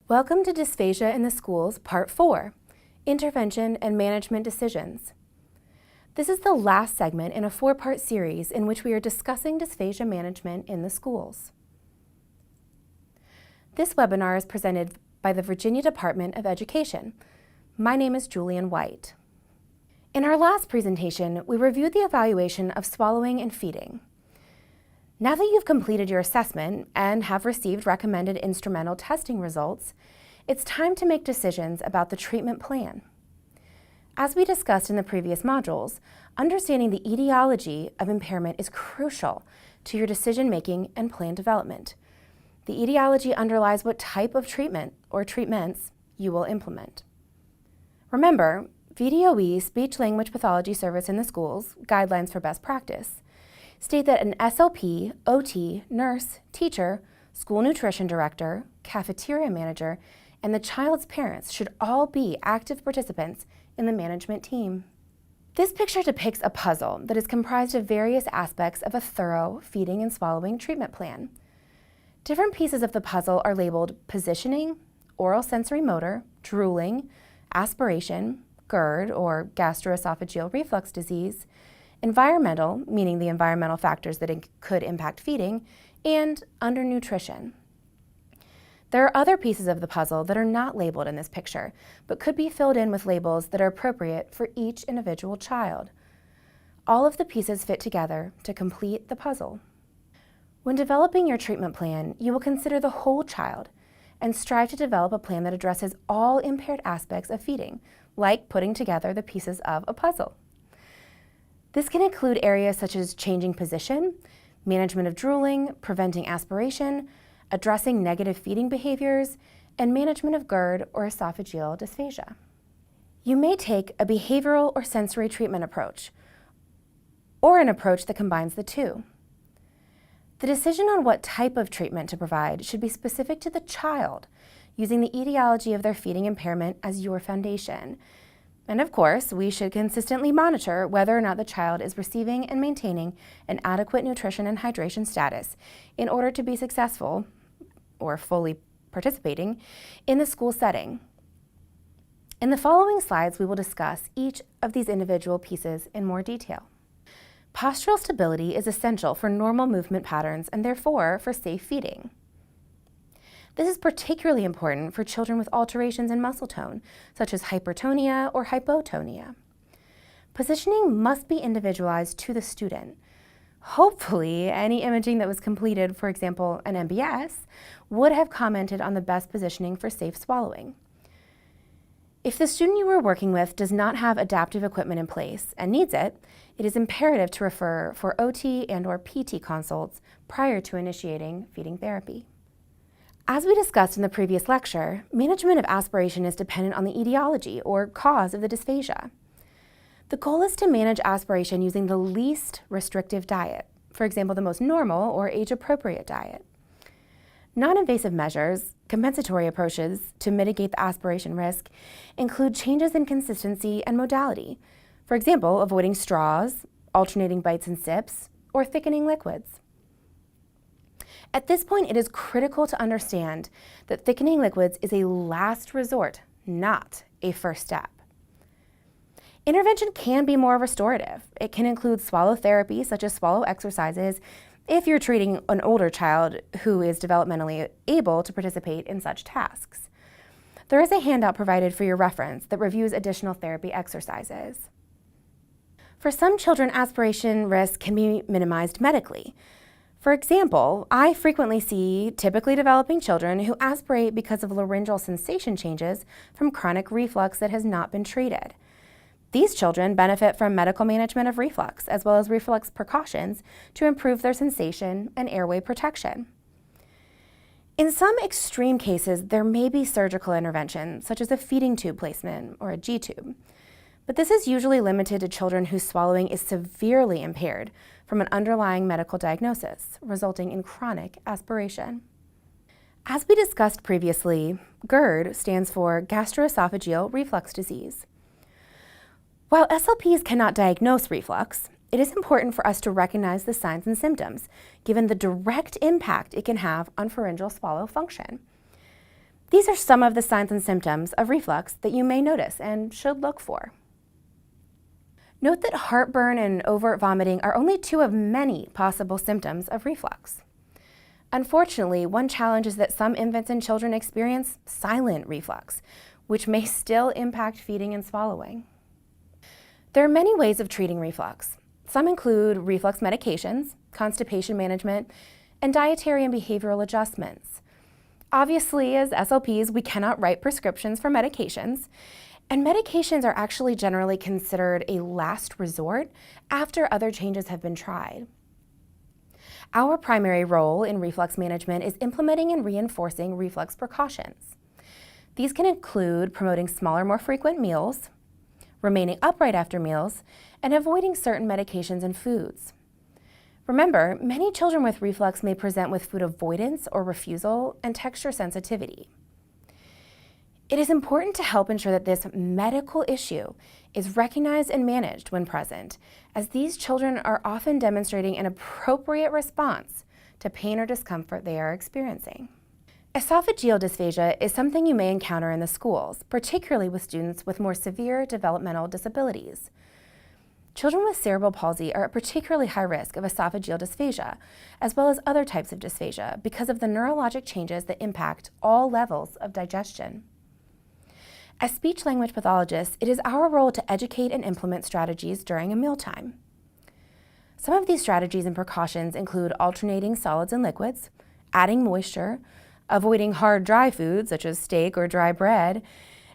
Welcome to Dysphagia in the Schools, Part 4, Intervention and Management Decisions. This is the last segment in a 4-part series in which we are discussing dysphagia management in the schools. This webinar is presented by the Virginia Department of Education. My name is Julian White. In our last presentation, we reviewed the evaluation of swallowing and feeding. Now that you've completed your assessment and have received recommended instrumental testing results, it's time to make decisions about the treatment plan. As we discussed in the previous modules, understanding the etiology of impairment is crucial to your decision-making and plan development. The etiology underlies what type of treatment or treatments you will implement. Remember, VDOE, Speech-Language Pathology Service in the Schools, Guidelines for Best Practice, state that an SLP, OT, nurse, teacher, school nutrition director, cafeteria manager, and the child's parents should all be active participants in the management team. This picture depicts a puzzle that is comprised of various aspects of a thorough feeding and swallowing treatment plan. Different pieces of the puzzle are labeled positioning, oral sensorimotor, drooling, aspiration, GERD or gastroesophageal reflux disease, environmental, meaning the environmental factors that could impact feeding, and undernutrition. There are other pieces of the puzzle that are not labeled in this picture, but could be filled in with labels that are appropriate for each individual child. All of the pieces fit together to complete the puzzle. When developing your treatment plan, you will consider the whole child and strive to develop a plan that addresses all impaired aspects of feeding, like putting together the pieces of a puzzle. This can include areas such as changing position, management of drooling, preventing aspiration, addressing negative feeding behaviors, and management of GERD or esophageal dysphagia. You may take a behavioral or sensory treatment approach, or an approach that combines the two. The decision on what type of treatment to provide should be specific to the child, using the etiology of their feeding impairment as your foundation. And of course, we should consistently monitor whether or not the child is receiving and maintaining an adequate nutrition and hydration status in order to be successful or fully participating in the school setting. In the following slides, we will discuss each of these individual pieces in more detail. Postural stability is essential for normal movement patterns and therefore for safe feeding. This is particularly important for children with alterations in muscle tone, such as hypertonia or hypotonia. Positioning must be individualized to the student. Hopefully, any imaging that was completed, for example, an MBS, would have commented on the best positioning for safe swallowing. If the student you are working with does not have adaptive equipment in place and needs it, it is imperative to refer for OT and/or PT consults prior to initiating feeding therapy. As we discussed in the previous lecture, management of aspiration is dependent on the etiology or cause of the dysphagia. The goal is to manage aspiration using the least restrictive diet, for example, the most normal or age-appropriate diet. Non-invasive measures, compensatory approaches to mitigate the aspiration risk, include changes in consistency and modality, for example, avoiding straws, alternating bites and sips, or thickening liquids. At this point, it is critical to understand that thickening liquids is a last resort, not a first step. Intervention can be more restorative. It can include swallow therapy, such as swallow exercises, if you're treating an older child who is developmentally able to participate in such tasks. There is a handout provided for your reference that reviews additional therapy exercises. For some children, aspiration risk can be minimized medically. For example, I frequently see typically developing children who aspirate because of laryngeal sensation changes from chronic reflux that has not been treated. These children benefit from medical management of reflux, as well as reflux precautions to improve their sensation and airway protection. In some extreme cases, there may be surgical intervention, such as a feeding tube placement or a G-tube. But this is usually limited to children whose swallowing is severely impaired from an underlying medical diagnosis, resulting in chronic aspiration. As we discussed previously, GERD stands for Gastroesophageal reflux disease. While SLPs cannot diagnose reflux, it is important for us to recognize the signs and symptoms, given the direct impact it can have on pharyngeal swallow function. These are some of the signs and symptoms of reflux that you may notice and should look for. Note that heartburn and overt vomiting are only two of many possible symptoms of reflux. Unfortunately, one challenge is that some infants and children experience silent reflux, which may still impact feeding and swallowing. There are many ways of treating reflux. Some include reflux medications, constipation management, and dietary and behavioral adjustments. Obviously, as SLPs, we cannot write prescriptions for medications, and medications are actually generally considered a last resort after other changes have been tried. Our primary role in reflux management is implementing and reinforcing reflux precautions. These can include promoting smaller, more frequent meals, remaining upright after meals, and avoiding certain medications and foods. Remember, many children with reflux may present with food avoidance or refusal and texture sensitivity. It is important to help ensure that this medical issue is recognized and managed when present, as these children are often demonstrating an appropriate response to pain or discomfort they are experiencing. Esophageal dysphagia is something you may encounter in the schools, particularly with students with more severe developmental disabilities. Children with cerebral palsy are at particularly high risk of esophageal dysphagia, as well as other types of dysphagia, because of the neurologic changes that impact all levels of digestion. As speech-language pathologists, it is our role to educate and implement strategies during a mealtime. Some of these strategies and precautions include alternating solids and liquids, adding moisture, avoiding hard dry foods such as steak or dry bread,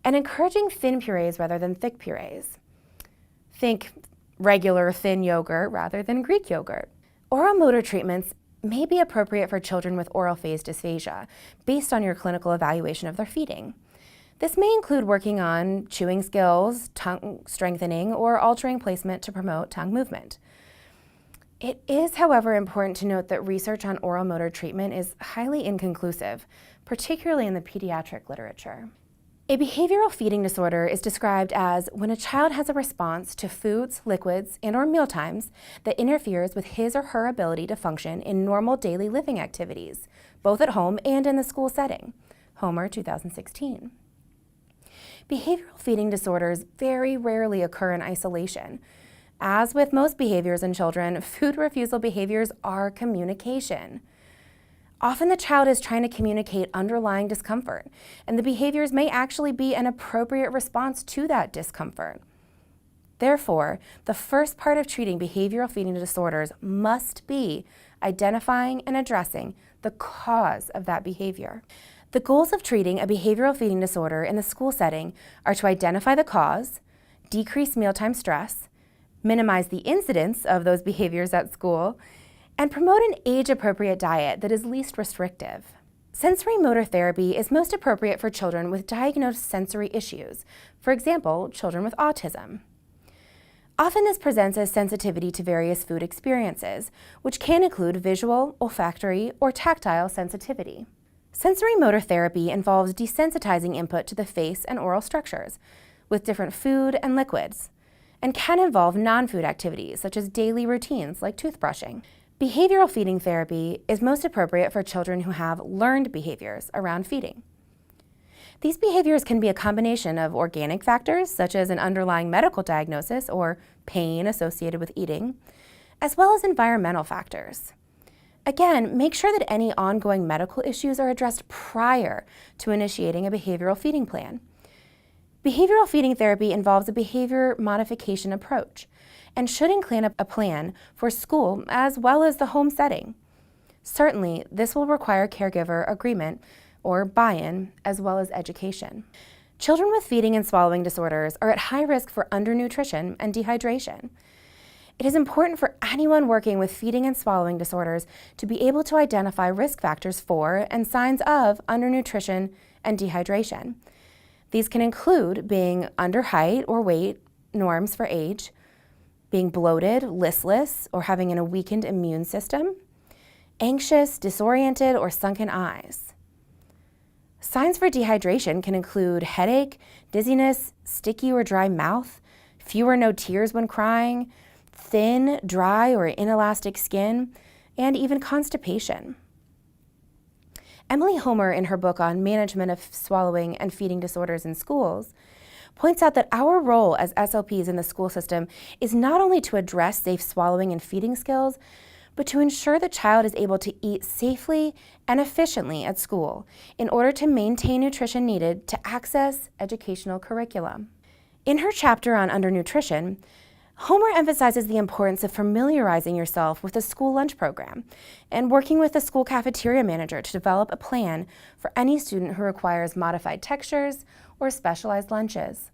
and encouraging thin purees rather than thick purees. Think regular thin yogurt rather than Greek yogurt. Oral motor treatments may be appropriate for children with oral phase dysphagia based on your clinical evaluation of their feeding. This may include working on chewing skills, tongue strengthening, or altering placement to promote tongue movement. It is, however, important to note that research on oral motor treatment is highly inconclusive, particularly in the pediatric literature. A behavioral feeding disorder is described as when a child has a response to foods, liquids, and/or mealtimes that interferes with his or her ability to function in normal daily living activities, both at home and in the school setting. Homer, 2016. Behavioral feeding disorders very rarely occur in isolation. As with most behaviors in children, food refusal behaviors are communication. Often the child is trying to communicate underlying discomfort, and the behaviors may actually be an appropriate response to that discomfort. Therefore, the first part of treating behavioral feeding disorders must be identifying and addressing the cause of that behavior. The goals of treating a behavioral feeding disorder in the school setting are to identify the cause, decrease mealtime stress, minimize the incidence of those behaviors at school, and promote an age-appropriate diet that is least restrictive. Sensorimotor therapy is most appropriate for children with diagnosed sensory issues, for example, children with autism. Often this presents as sensitivity to various food experiences, which can include visual, olfactory, or tactile sensitivity. Sensorimotor therapy involves desensitizing input to the face and oral structures with different food and liquids, and can involve non-food activities such as daily routines like toothbrushing. Behavioral feeding therapy is most appropriate for children who have learned behaviors around feeding. These behaviors can be a combination of organic factors such as an underlying medical diagnosis or pain associated with eating, as well as environmental factors. Again, make sure that any ongoing medical issues are addressed prior to initiating a behavioral feeding plan. Behavioral feeding therapy involves a behavior modification approach and should include a plan for school as well as the home setting. Certainly, this will require caregiver agreement or buy-in as well as education. Children with feeding and swallowing disorders are at high risk for undernutrition and dehydration. It is important for anyone working with feeding and swallowing disorders to be able to identify risk factors for and signs of undernutrition and dehydration. These can include being under height or weight norms for age, being bloated, listless, or having a weakened immune system, anxious, disoriented, or sunken eyes. Signs for dehydration can include headache, dizziness, sticky or dry mouth, few or no tears when crying, thin, dry, or inelastic skin, and even constipation. Emily Homer, in her book on management of swallowing and feeding disorders in schools, points out that our role as SLPs in the school system is not only to address safe swallowing and feeding skills, but to ensure the child is able to eat safely and efficiently at school in order to maintain nutrition needed to access educational curriculum. In her chapter on undernutrition, Homer emphasizes the importance of familiarizing yourself with the school lunch program and working with the school cafeteria manager to develop a plan for any student who requires modified textures or specialized lunches.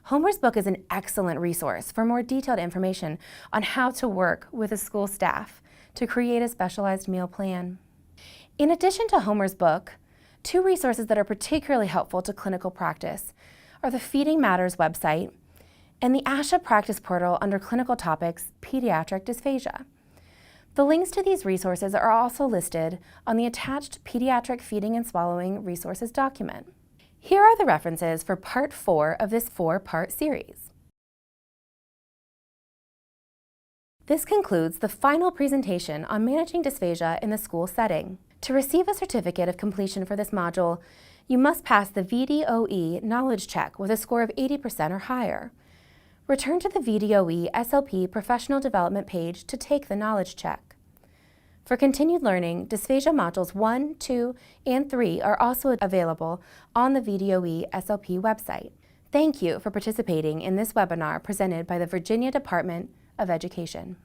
Homer's book is an excellent resource for more detailed information on how to work with a school staff to create a specialized meal plan. In addition to Homer's book, two resources that are particularly helpful to clinical practice are the Feeding Matters website and the ASHA practice portal under clinical topics, pediatric dysphagia. The links to these resources are also listed on the attached Pediatric Feeding and Swallowing Resources document. Here are the references for Part 4 of this 4-part series. This concludes the final presentation on managing dysphagia in the school setting. To receive a certificate of completion for this module, you must pass the VDOE knowledge check with a score of 80% or higher. Return to the VDOE SLP Professional Development page to take the knowledge check. For continued learning, Dysphagia Modules 1, 2, and 3 are also available on the VDOE SLP website. Thank you for participating in this webinar presented by the Virginia Department of Education.